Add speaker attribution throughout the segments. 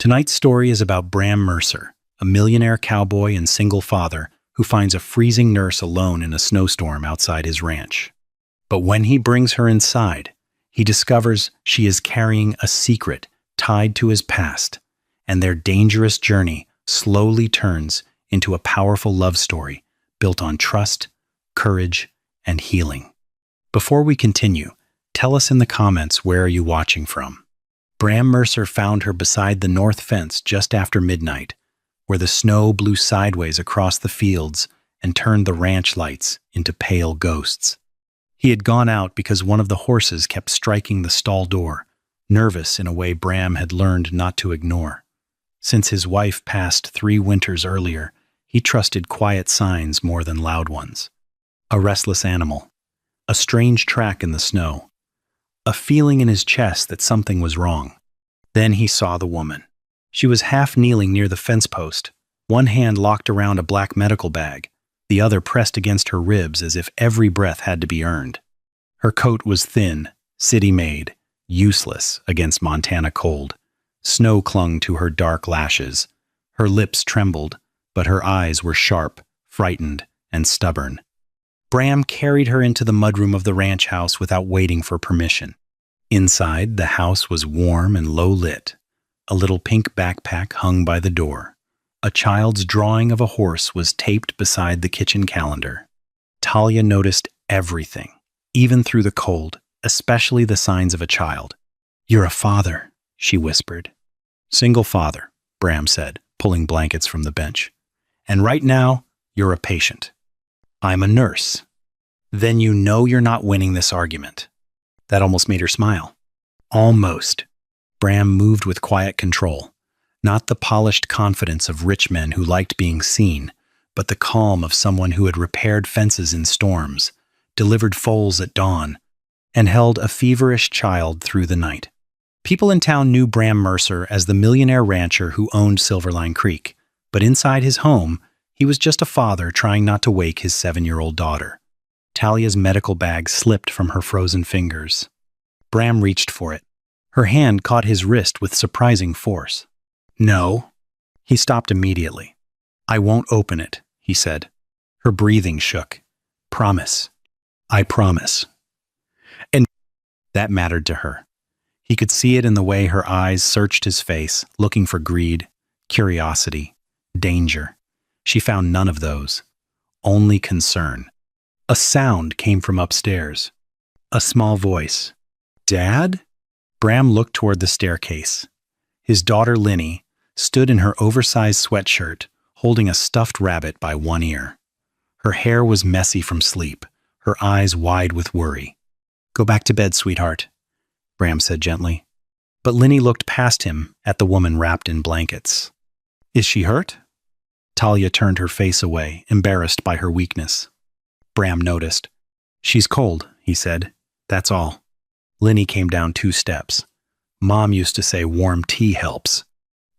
Speaker 1: Tonight's story is about Bram Mercer, a millionaire cowboy and single father who finds a freezing nurse alone in a snowstorm outside his ranch. But when he brings her inside, he discovers she is carrying a secret tied to his past, and their dangerous journey slowly turns into a powerful love story built on trust, courage, and healing. Before we continue, tell us in the comments where are you watching from. Bram Mercer found her beside the north fence just after midnight, where the snow blew sideways across the fields and turned the ranch lights into pale ghosts. He had gone out because one of the horses kept striking the stall door, nervous in a way Bram had learned not to ignore. Since his wife passed 3 winters earlier, he trusted quiet signs more than loud ones. A restless animal, a strange track in the snow, a feeling in his chest that something was wrong. Then he saw the woman. She was half kneeling near the fence post, one hand locked around a black medical bag, the other pressed against her ribs as if every breath had to be earned. Her coat was thin, city-made, useless against Montana cold. Snow clung to her dark lashes. Her lips trembled, but her eyes were sharp, frightened, and stubborn. Bram carried her into the mudroom of the ranch house without waiting for permission. Inside, the house was warm and low-lit. A little pink backpack hung by the door. A child's drawing of a horse was taped beside the kitchen calendar. Talia noticed everything, even through the cold, especially the signs of a child. "You're a father," she whispered. "Single father," Bram said, pulling blankets from the bench. "And right now, you're a patient." "I'm a nurse." "Then you know you're not winning this argument." That almost made her smile. "Almost." Bram moved with quiet control, not the polished confidence of rich men who liked being seen, but the calm of someone who had repaired fences in storms, delivered foals at dawn, and held a feverish child through the night. People in town knew Bram Mercer as the millionaire rancher who owned Silverline Creek, but inside his home, he was just a father trying not to wake his 7-year-old daughter. Talia's medical bag slipped from her frozen fingers. Bram reached for it. Her hand caught his wrist with surprising force. "No." He stopped immediately. "I won't open it," he said. Her breathing shook. "Promise." "I promise." And that mattered to her. He could see it in the way her eyes searched his face, looking for greed, curiosity, danger. She found none of those. Only concern. A sound came from upstairs. A small voice. "Dad?" Bram looked toward the staircase. His daughter Linny stood in her oversized sweatshirt, holding a stuffed rabbit by one ear. Her hair was messy from sleep, her eyes wide with worry. "Go back to bed, sweetheart," Bram said gently. But Linny looked past him at the woman wrapped in blankets. "Is she hurt?" Talia turned her face away, embarrassed by her weakness. Bram noticed. "She's cold," he said. "That's all." Linny came down 2 steps. "Mom used to say warm tea helps."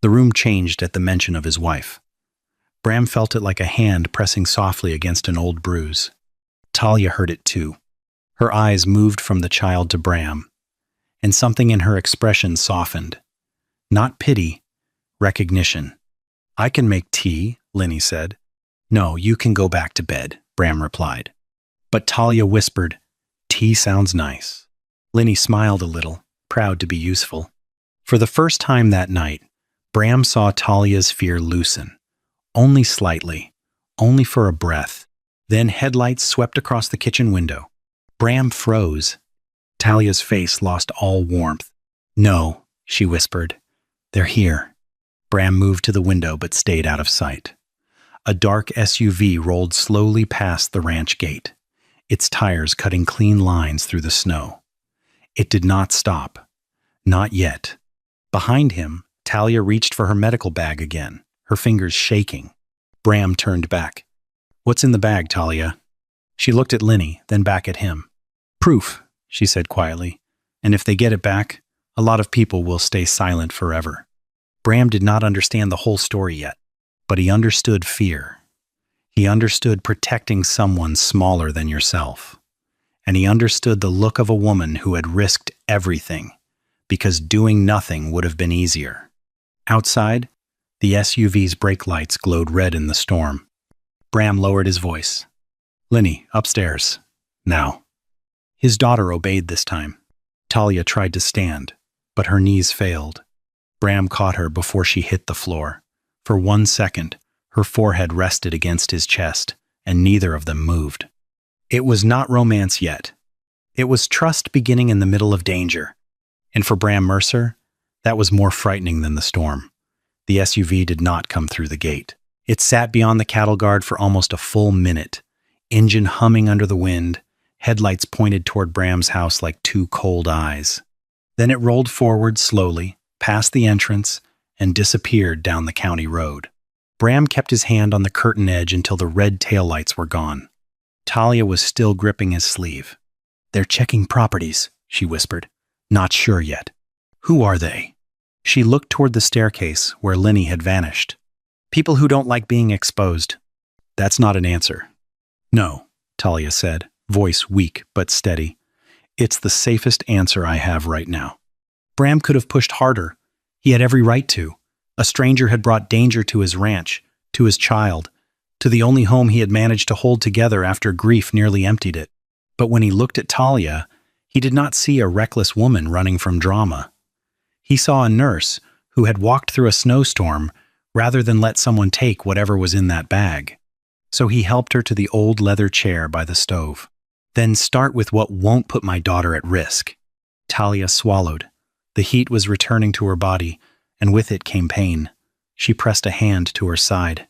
Speaker 1: The room changed at the mention of his wife. Bram felt it like a hand pressing softly against an old bruise. Talia heard it too. Her eyes moved from the child to Bram, and something in her expression softened. Not pity, recognition. "I can make tea," Linny said. "No, you can go back to bed," Bram replied. But Talia whispered, "Tea sounds nice." Linny smiled a little, proud to be useful. For the first time that night, Bram saw Talia's fear loosen. Only slightly, only for a breath. Then headlights swept across the kitchen window. Bram froze. Talia's face lost all warmth. "No," she whispered. "They're here." Bram moved to the window but stayed out of sight. A dark SUV rolled slowly past the ranch gate, its tires cutting clean lines through the snow. It did not stop. Not yet. Behind him, Talia reached for her medical bag again, her fingers shaking. Bram turned back. "What's in the bag, Talia?" She looked at Linny, then back at him. "Proof," she said quietly. "And if they get it back, a lot of people will stay silent forever." Bram did not understand the whole story yet, but he understood fear. He understood protecting someone smaller than yourself. And he understood the look of a woman who had risked everything, because doing nothing would have been easier. Outside, the SUV's brake lights glowed red in the storm. Bram lowered his voice. "Linny, upstairs. Now." His daughter obeyed this time. Talia tried to stand, but her knees failed. Bram caught her before she hit the floor. For 1 second, her forehead rested against his chest, and neither of them moved. It was not romance yet. It was trust beginning in the middle of danger. And for Bram Mercer, that was more frightening than the storm. The SUV did not come through the gate. It sat beyond the cattle guard for almost a full minute, engine humming under the wind, headlights pointed toward Bram's house like two cold eyes. Then it rolled forward slowly, past the entrance, and disappeared down the county road. Bram kept his hand on the curtain edge until the red taillights were gone. Talia was still gripping his sleeve. "They're checking properties," she whispered. "Not sure yet." "Who are they?" She looked toward the staircase where Linny had vanished. "People who don't like being exposed." "That's not an answer." "No," Talia said, voice weak but steady. "It's the safest answer I have right now." Bram could have pushed harder. He had every right to. A stranger had brought danger to his ranch, to his child, to the only home he had managed to hold together after grief nearly emptied it. But when he looked at Talia, he did not see a reckless woman running from drama. He saw a nurse who had walked through a snowstorm rather than let someone take whatever was in that bag. So he helped her to the old leather chair by the stove. "Then start with what won't put my daughter at risk." Talia swallowed. The heat was returning to her body, and with it came pain. She pressed a hand to her side.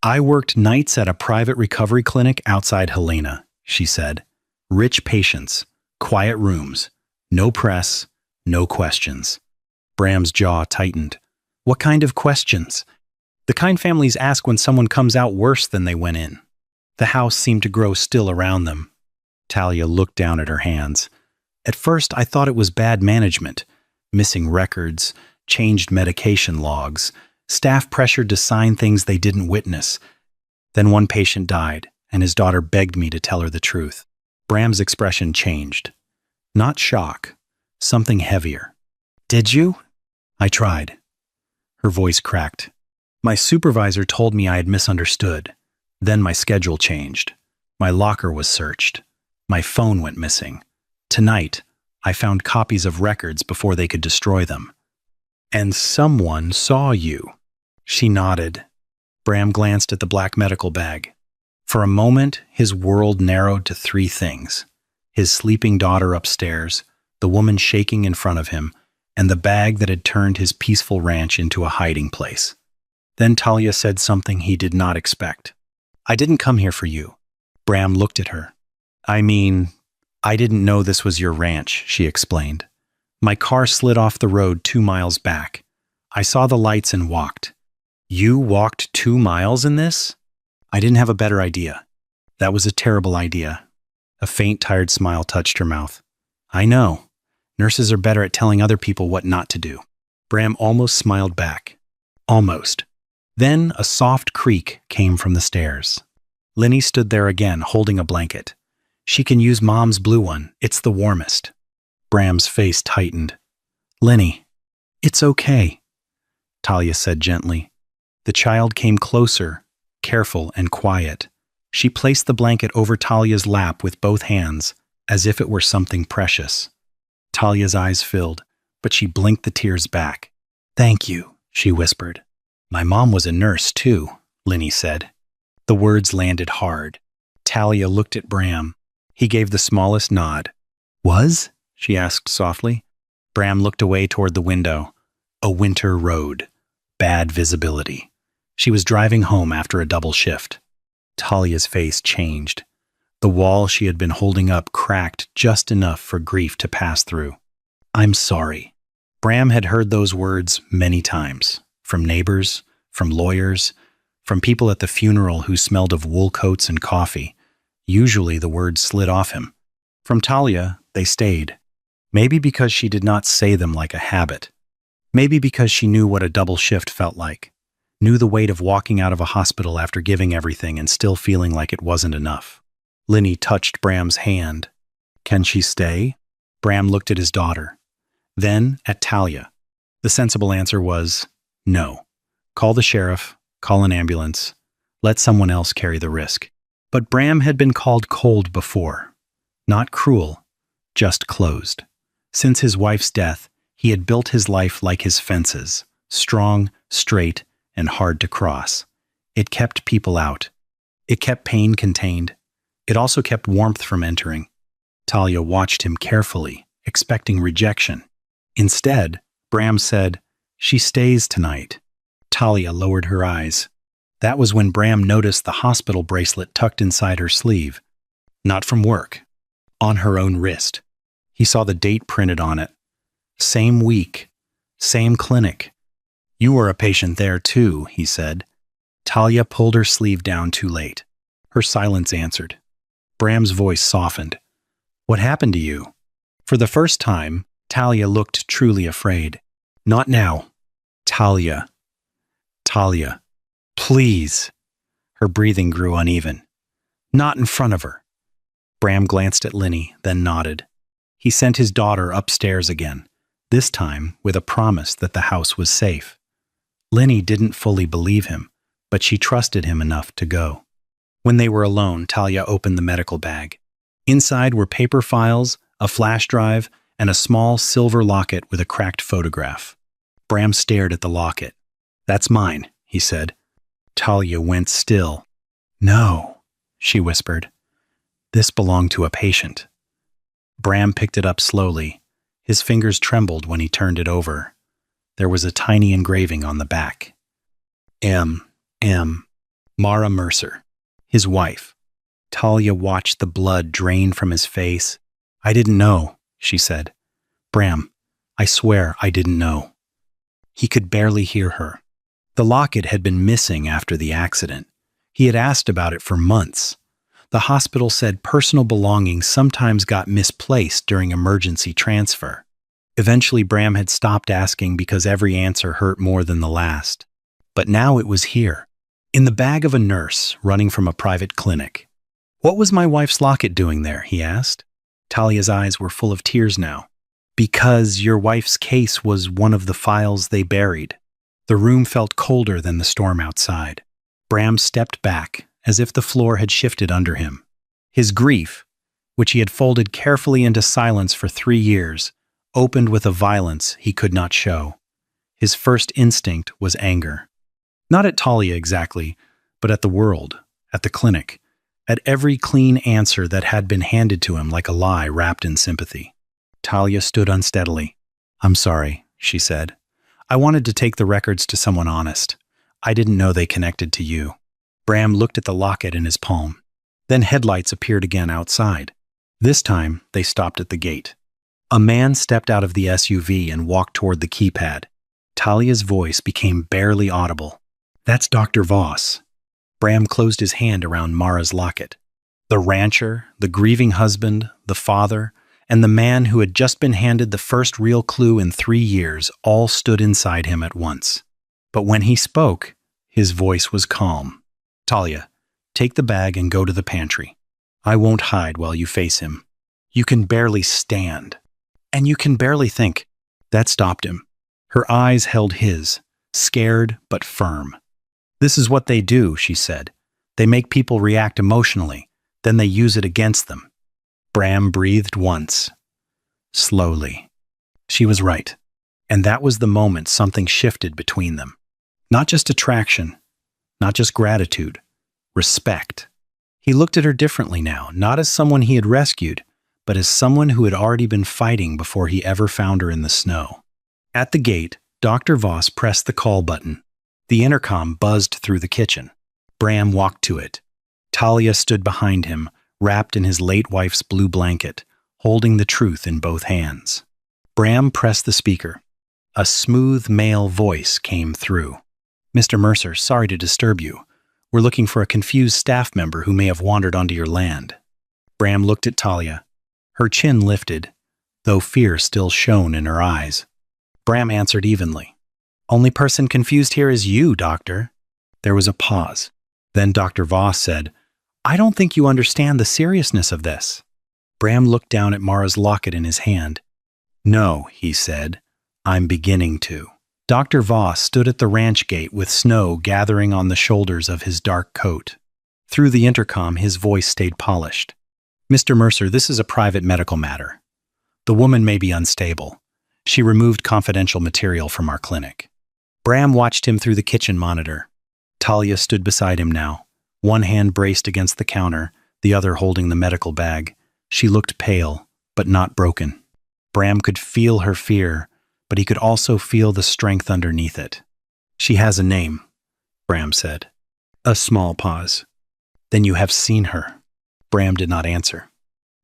Speaker 1: "I worked nights at a private recovery clinic outside Helena," she said. "Rich patients, quiet rooms, no press, no questions." Bram's jaw tightened. What kind of questions? The kind families ask when someone comes out worse than they went in. The house seemed to grow still around them. Talia looked down at her hands. "At first, I thought it was bad management. Missing records, changed medication logs, staff pressured to sign things they didn't witness. Then one patient died, and his daughter begged me to tell her the truth." Bram's expression changed. Not shock, something heavier. "Did you?" "I tried." Her voice cracked. "My supervisor told me I had misunderstood. Then my schedule changed. My locker was searched. My phone went missing. Tonight, I found copies of records before they could destroy them." "And someone saw you." She nodded. Bram glanced at the black medical bag. For a moment, his world narrowed to 3 things: his sleeping daughter upstairs, the woman shaking in front of him, and the bag that had turned his peaceful ranch into a hiding place. Then Talia said something he did not expect. "I didn't come here for you." Bram looked at her. "I mean, I didn't know this was your ranch," she explained. "My car slid off the road 2 miles back. I saw the lights and walked." "You walked 2 miles in this?" "I didn't have a better idea." "That was a terrible idea." A faint, tired smile touched her mouth. "I know. Nurses are better at telling other people what not to do." Bram almost smiled back. Almost. Then a soft creak came from the stairs. Linny stood there again, holding a blanket. "She can use Mom's blue one. It's the warmest." Bram's face tightened. "Linny, it's okay," Talia said gently. The child came closer, careful and quiet. She placed the blanket over Talia's lap with both hands, as if it were something precious. Talia's eyes filled, but she blinked the tears back. "Thank you," she whispered. "My mom was a nurse, too," Linny said. The words landed hard. Talia looked at Bram. He gave the smallest nod. "Was?" she asked softly. Bram looked away toward the window. A winter road. Bad visibility. She was driving home after a double shift. Talia's face changed. The wall she had been holding up cracked just enough for grief to pass through. "I'm sorry." Bram had heard those words many times, from neighbors, from lawyers, from people at the funeral who smelled of wool coats and coffee. Usually the words slid off him. From Talia, they stayed. Maybe because she did not say them like a habit. Maybe because she knew what a double shift felt like. Knew the weight of walking out of a hospital after giving everything and still feeling like it wasn't enough. Linny touched Bram's hand. "Can she stay?" Bram looked at his daughter. Then at Talia. The sensible answer was, No. Call the sheriff, call an ambulance, let someone else carry the risk. But Bram had been called cold before. Not cruel, just closed. Since his wife's death, he had built his life like his fences, strong, straight, and hard to cross. It kept people out. It kept pain contained. It also kept warmth from entering. Talia watched him carefully, expecting rejection. Instead, Bram said, "She stays tonight." Talia lowered her eyes. That was when Bram noticed the hospital bracelet tucked inside her sleeve. Not from work. On her own wrist. He saw the date printed on it. Same week. Same clinic. "You were a patient there too," he said. Talia pulled her sleeve down too late. Her silence answered. Bram's voice softened. "What happened to you?" For the first time, Talia looked truly afraid. "Not now." "Talia. Talia. Please." Her breathing grew uneven. "Not in front of her." Bram glanced at Linny, then nodded. He sent his daughter upstairs again, this time with a promise that the house was safe. Linny didn't fully believe him, but she trusted him enough to go. When they were alone, Talia opened the medical bag. Inside were paper files, a flash drive, and a small silver locket with a cracked photograph. Bram stared at the locket. "That's mine," he said. Talia went still. "No," she whispered. "This belonged to a patient." Bram picked it up slowly. His fingers trembled when he turned it over. There was a tiny engraving on the back. M. Mara Mercer, his wife. Talia watched the blood drain from his face. "I didn't know," she said. "Bram, I swear I didn't know." He could barely hear her. The locket had been missing after the accident. He had asked about it for months. The hospital said personal belongings sometimes got misplaced during emergency transfer. Eventually, Bram had stopped asking because every answer hurt more than the last. But now it was here, in the bag of a nurse running from a private clinic. "What was my wife's locket doing there?" he asked. Talia's eyes were full of tears now. "Because your wife's case was one of the files they buried." The room felt colder than the storm outside. Bram stepped back, as if the floor had shifted under him. His grief, which he had folded carefully into silence for 3 years, opened with a violence he could not show. His first instinct was anger. Not at Talia exactly, but at the world, at the clinic, at every clean answer that had been handed to him like a lie wrapped in sympathy. Talia stood unsteadily. "I'm sorry," she said. "I wanted to take the records to someone honest. I didn't know they connected to you." Bram looked at the locket in his palm. Then headlights appeared again outside. This time, they stopped at the gate. A man stepped out of the SUV and walked toward the keypad. Talia's voice became barely audible. "That's Dr. Voss." Bram closed his hand around Mara's locket. The rancher, the grieving husband, the father, and the man who had just been handed the first real clue in 3 years all stood inside him at once. But when he spoke, his voice was calm. "Talia, take the bag and go to the pantry. I won't hide while you face him. You can barely stand. And you can barely think." That stopped him. Her eyes held his, scared but firm. "This is what they do," she said. "They make people react emotionally, then they use it against them." Bram breathed once. Slowly. She was right. And that was the moment something shifted between them. Not just attraction, not just gratitude, respect. He looked at her differently now, not as someone he had rescued, but as someone who had already been fighting before he ever found her in the snow. At the gate, Dr. Voss pressed the call button. The intercom buzzed through the kitchen. Bram walked to it. Talia stood behind him, wrapped in his late wife's blue blanket, holding the truth in both hands. Bram pressed the speaker. A smooth male voice came through. "Mr. Mercer, sorry to disturb you. We're looking for a confused staff member who may have wandered onto your land." Bram looked at Talia. Her chin lifted, though fear still shone in her eyes. Bram answered evenly. "Only person confused here is you, Doctor." There was a pause. Then Dr. Voss said, "I don't think you understand the seriousness of this." Bram looked down at Mara's locket in his hand. "No," he said, "I'm beginning to." Dr. Voss stood at the ranch gate with snow gathering on the shoulders of his dark coat. Through the intercom, his voice stayed polished. "Mr. Mercer, this is a private medical matter. The woman may be unstable. She removed confidential material from our clinic." Bram watched him through the kitchen monitor. Talia stood beside him now, one hand braced against the counter, the other holding the medical bag. She looked pale, but not broken. Bram could feel her fear, but he could also feel the strength underneath it. "She has a name," Bram said. A small pause. "Then you have seen her." Bram did not answer.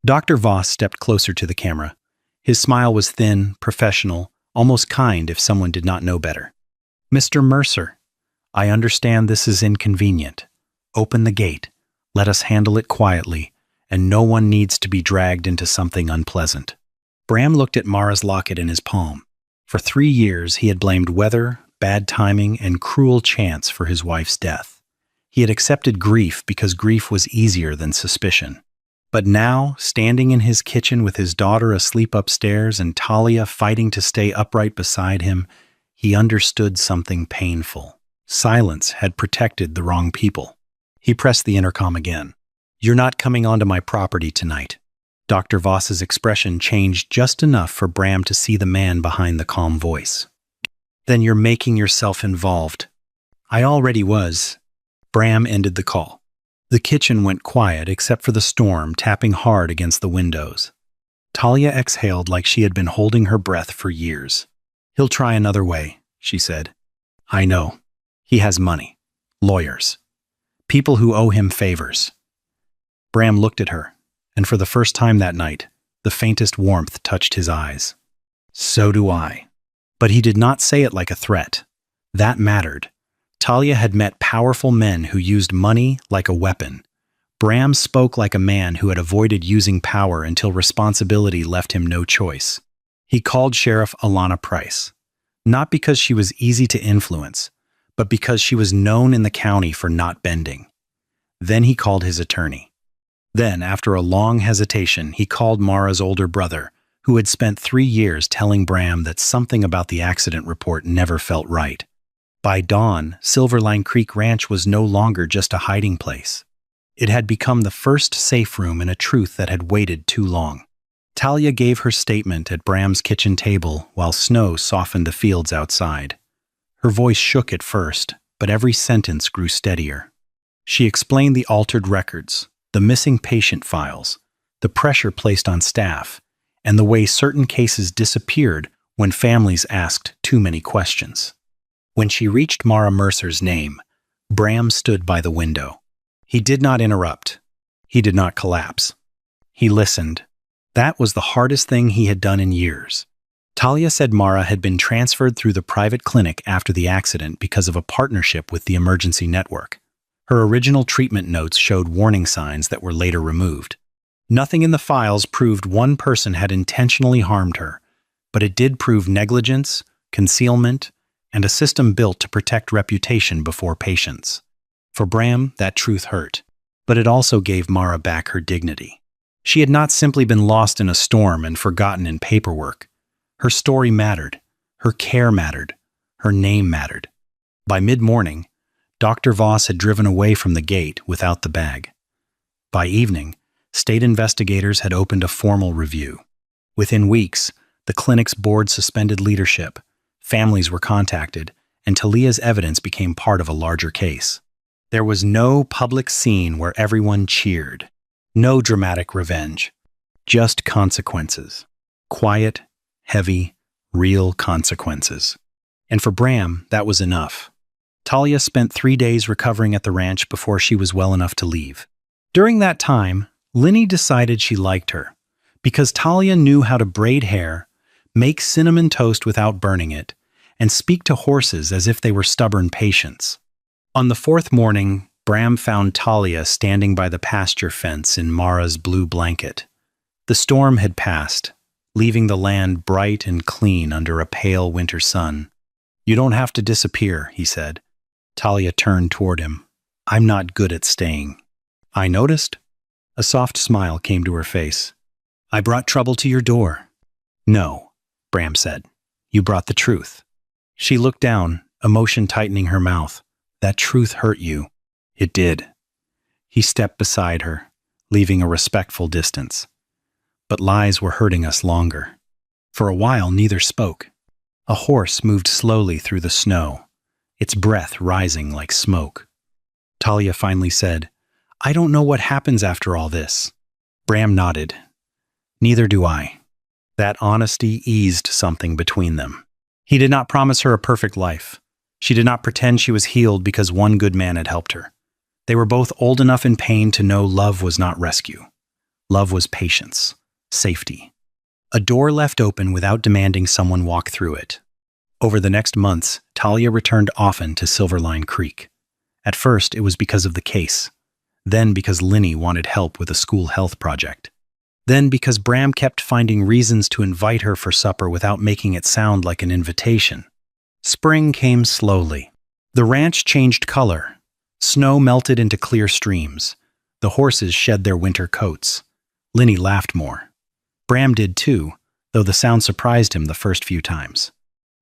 Speaker 1: Dr. Voss stepped closer to the camera. His smile was thin, professional, almost kind if someone did not know better. "Mr. Mercer, I understand this is inconvenient. Open the gate. Let us handle it quietly, and no one needs to be dragged into something unpleasant." Bram looked at Mara's locket in his palm. For 3 years, he had blamed weather, bad timing, and cruel chance for his wife's death. He had accepted grief because grief was easier than suspicion. But now, standing in his kitchen with his daughter asleep upstairs and Talia fighting to stay upright beside him, he understood something painful. Silence had protected the wrong people. He pressed the intercom again. "You're not coming onto my property tonight." Dr. Voss's expression changed just enough for Bram to see the man behind the calm voice. "Then you're making yourself involved." "I already was." Bram ended the call. The kitchen went quiet except for the storm tapping hard against the windows. Talia exhaled like she had been holding her breath for years. "He'll try another way," she said. "I know. He has money. Lawyers. People who owe him favors." Bram looked at her, and for the first time that night, the faintest warmth touched his eyes. "So do I." But he did not say it like a threat. That mattered. Talia had met powerful men who used money like a weapon. Bram spoke like a man who had avoided using power until responsibility left him no choice. He called Sheriff Alana Price, not because she was easy to influence, but because she was known in the county for not bending. Then he called his attorney. Then, after a long hesitation, he called Mara's older brother, who had spent 3 years telling Bram that something about the accident report never felt right. By dawn, Silverline Creek Ranch was no longer just a hiding place. It had become the first safe room in a truth that had waited too long. Talia gave her statement at Bram's kitchen table while snow softened the fields outside. Her voice shook at first, but every sentence grew steadier. She explained the altered records, the missing patient files, the pressure placed on staff, and the way certain cases disappeared when families asked too many questions. When she reached Mara Mercer's name, Bram stood by the window. He did not interrupt. He did not collapse. He listened. That was the hardest thing he had done in years. Talia said Mara had been transferred through the private clinic after the accident because of a partnership with the emergency network. Her original treatment notes showed warning signs that were later removed. Nothing in the files proved one person had intentionally harmed her, but it did prove negligence, concealment, and a system built to protect reputation before patients. For Bram, that truth hurt, but it also gave Mara back her dignity. She had not simply been lost in a storm and forgotten in paperwork. Her story mattered, her care mattered, her name mattered. By mid-morning, Dr. Voss had driven away from the gate without the bag. By evening, state investigators had opened a formal review. Within weeks, the clinic's board suspended leadership, families were contacted, and Talia's evidence became part of a larger case. There was no public scene where everyone cheered, no dramatic revenge, just consequences. Quiet, heavy, real consequences. And for Bram, that was enough. Talia spent 3 days recovering at the ranch before she was well enough to leave. During that time, Linny decided she liked her, because Talia knew how to braid hair, make cinnamon toast without burning it, and speak to horses as if they were stubborn patients. On the 4th morning, Bram found Talia standing by the pasture fence in Mara's blue blanket. The storm had passed, leaving the land bright and clean under a pale winter sun. "You don't have to disappear," he said. Talia turned toward him. "I'm not good at staying." "I noticed." A soft smile came to her face. "I brought trouble to your door." "No," Bram said. "You brought the truth." She looked down, emotion tightening her mouth. That truth hurt you. It did. He stepped beside her, leaving a respectful distance. But lies were hurting us longer. For a while, neither spoke. A horse moved slowly through the snow, its breath rising like smoke. Talia finally said, "I don't know what happens after all this." Bram nodded. "Neither do I." That honesty eased something between them. He did not promise her a perfect life. She did not pretend she was healed because one good man had helped her. They were both old enough in pain to know love was not rescue. Love was patience, safety. A door left open without demanding someone walk through it. Over the next months, Talia returned often to Silverline Creek. At first, it was because of the case. Then because Linny wanted help with a school health project. Then because Bram kept finding reasons to invite her for supper without making it sound like an invitation. Spring came slowly. The ranch changed color. Snow melted into clear streams. The horses shed their winter coats. Linny laughed more. Bram did too, though the sound surprised him the first few times.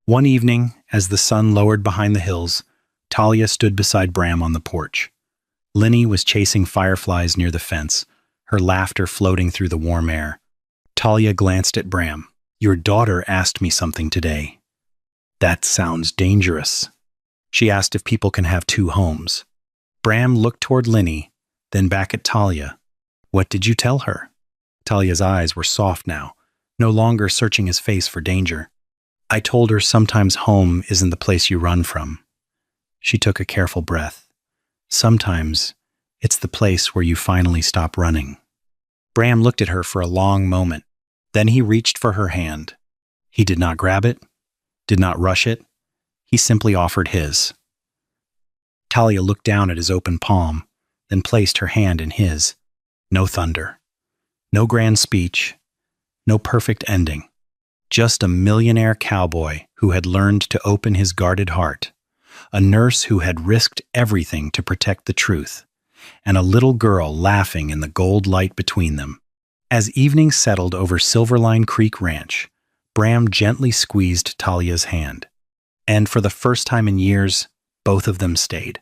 Speaker 1: One evening, as the sun lowered behind the hills, Talia stood beside Bram on the porch. Linny was chasing fireflies near the fence, her laughter floating through the warm air. Talia glanced at Bram. "Your daughter asked me something today." "That sounds dangerous." "She asked if people can have two homes." Bram looked toward Linny, then back at Talia. "What did you tell her?" Talia's eyes were soft now, no longer searching his face for danger. "I told her sometimes home isn't the place you run from." She took a careful breath. "Sometimes it's the place where you finally stop running." Bram looked at her for a long moment. Then he reached for her hand. He did not grab it, did not rush it. He simply offered his. Talia looked down at his open palm, then placed her hand in his. No thunder. No grand speech. No perfect ending. Just a millionaire cowboy who had learned to open his guarded heart. A nurse who had risked everything to protect the truth. And a little girl laughing in the gold light between them. As evening settled over Silverline Creek Ranch, Bram gently squeezed Talia's hand. And for the first time in years, both of them stayed.